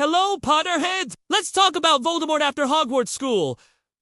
Hello, Potterheads! Let's talk about Voldemort after Hogwarts school.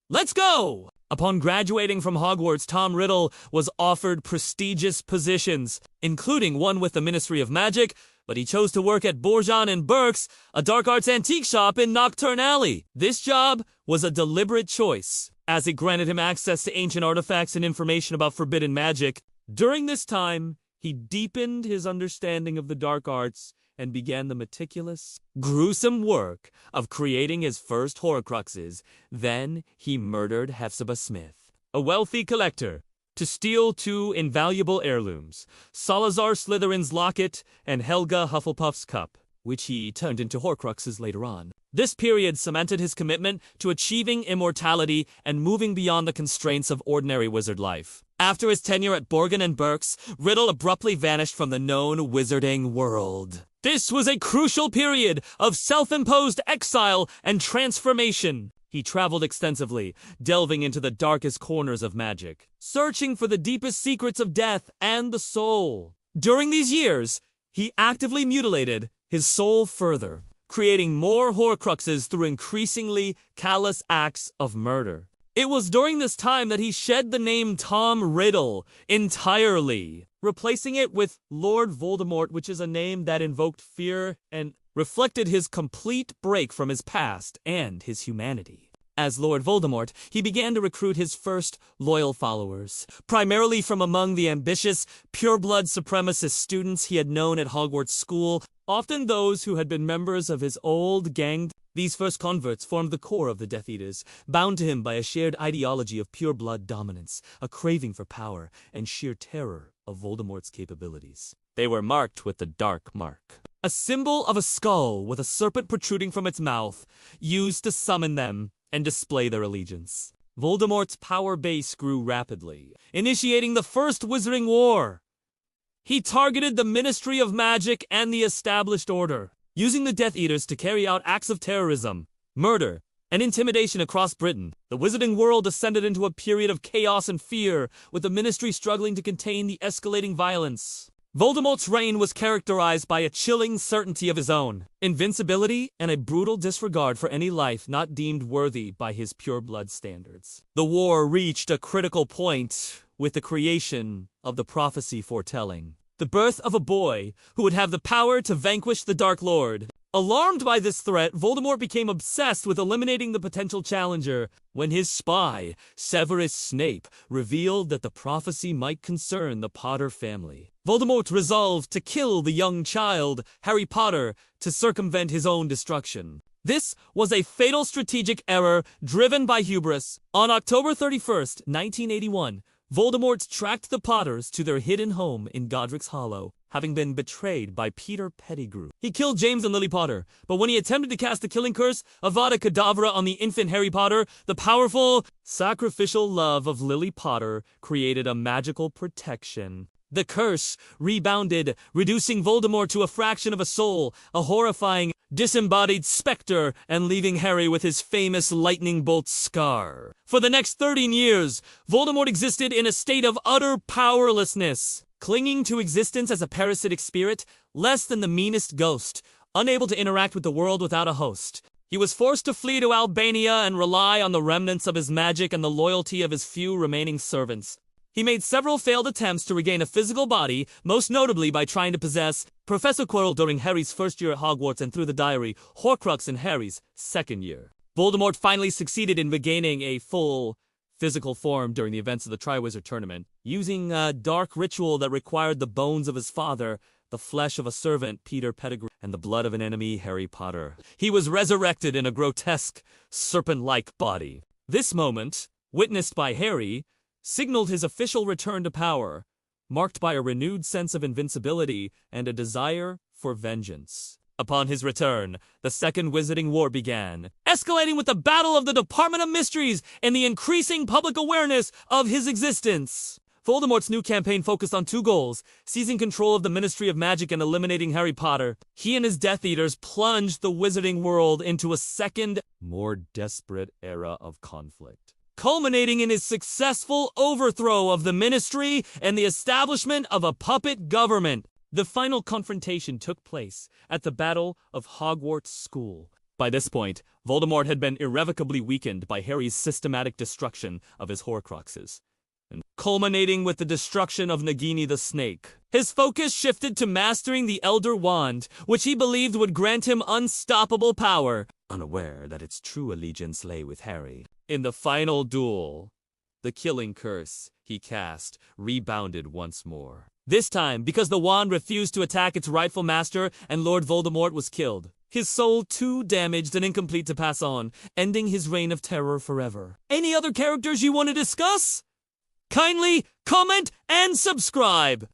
Let's go! Upon graduating from Hogwarts, Tom Riddle was offered prestigious positions, including one with the Ministry of Magic, but he chose to work at Borgin and Burkes, a dark arts antique shop in Nocturne Alley. This job was a deliberate choice, as it granted him access to ancient artifacts and information about forbidden magic. During this time, he deepened his understanding of the dark arts and began the meticulous, gruesome work of creating his first Horcruxes. Then he murdered Hephzibah Smith, a wealthy collector, to steal two invaluable heirlooms, Salazar Slytherin's locket and Helga Hufflepuff's cup, which he turned into Horcruxes later on. This period cemented his commitment to achieving immortality and moving beyond the constraints of ordinary wizard life. After his tenure at Borgin and Burkes, Riddle abruptly vanished from the known wizarding world. This was a crucial period of self-imposed exile and transformation. He traveled extensively, delving into the darkest corners of magic, searching for the deepest secrets of death and the soul. During these years, he actively mutilated his soul further, creating more Horcruxes through increasingly callous acts of murder. It was during this time that he shed the name Tom Riddle entirely, replacing it with Lord Voldemort, which is a name that invoked fear and reflected his complete break from his past and his humanity. As Lord Voldemort, he began to recruit his first loyal followers, primarily from among the ambitious, pure-blood supremacist students he had known at Hogwarts school, often those who had been members of his old gang. These first converts formed the core of the Death Eaters, bound to him by a shared ideology of pure-blood dominance, a craving for power, and sheer terror of Voldemort's capabilities. They were marked with the Dark Mark, a symbol of a skull with a serpent protruding from its mouth, used to summon them and display their allegiance. Voldemort's power base grew rapidly, initiating the First Wizarding War. He targeted the Ministry of Magic and the Established Order, using the Death Eaters to carry out acts of terrorism, murder, and intimidation across Britain. The wizarding world descended into a period of chaos and fear, with the Ministry struggling to contain the escalating violence. Voldemort's reign was characterized by a chilling certainty of his own, invincibility, and a brutal disregard for any life not deemed worthy by his pure-blood standards. The war reached a critical point with the creation of the prophecy foretelling the birth of a boy who would have the power to vanquish the Dark Lord. Alarmed by this threat, Voldemort became obsessed with eliminating the potential challenger when his spy, Severus Snape, revealed that the prophecy might concern the Potter family. Voldemort resolved to kill the young child, Harry Potter, to circumvent his own destruction. This was a fatal strategic error driven by hubris. On October 31st, 1981, Voldemort tracked the Potters to their hidden home in Godric's Hollow, having been betrayed by Peter Pettigrew. He killed James and Lily Potter, but when he attempted to cast the killing curse, Avada Kedavra, on the infant Harry Potter, the powerful, sacrificial love of Lily Potter created a magical protection. The curse rebounded, reducing Voldemort to a fraction of a soul, a horrifying, disembodied specter, and leaving Harry with his famous lightning bolt scar. For the next 13 years, Voldemort existed in a state of utter powerlessness, clinging to existence as a parasitic spirit, less than the meanest ghost, unable to interact with the world without a host. He was forced to flee to Albania and rely on the remnants of his magic and the loyalty of his few remaining servants. He made several failed attempts to regain a physical body, most notably by trying to possess Professor Quirrell during Harry's first year at Hogwarts and through the diary Horcrux in Harry's second year. Voldemort finally succeeded in regaining a full physical form during the events of the Triwizard Tournament, using a dark ritual that required the bones of his father, the flesh of a servant, Peter Pettigrew, and the blood of an enemy, Harry Potter. He was resurrected in a grotesque, serpent-like body. This moment, witnessed by Harry, signaled his official return to power, marked by a renewed sense of invincibility and a desire for vengeance. Upon his return, the Second Wizarding War began, escalating with the Battle of the Department of Mysteries and the increasing public awareness of his existence. Voldemort's new campaign focused on two goals: seizing control of the Ministry of Magic and eliminating Harry Potter. He and his Death Eaters plunged the wizarding world into a second, more desperate era of conflict, culminating in his successful overthrow of the Ministry and the establishment of a puppet government. The final confrontation took place at the Battle of Hogwarts School. By this point, Voldemort had been irrevocably weakened by Harry's systematic destruction of his Horcruxes, and culminating with the destruction of Nagini the Snake. His focus shifted to mastering the Elder Wand, which he believed would grant him unstoppable power, unaware that its true allegiance lay with Harry. In the final duel, the killing curse he cast rebounded once more. This time because the wand refused to attack its rightful master and Lord Voldemort was killed. His soul too damaged and incomplete to pass on, ending his reign of terror forever. Any other characters you want to discuss? Kindly comment and subscribe!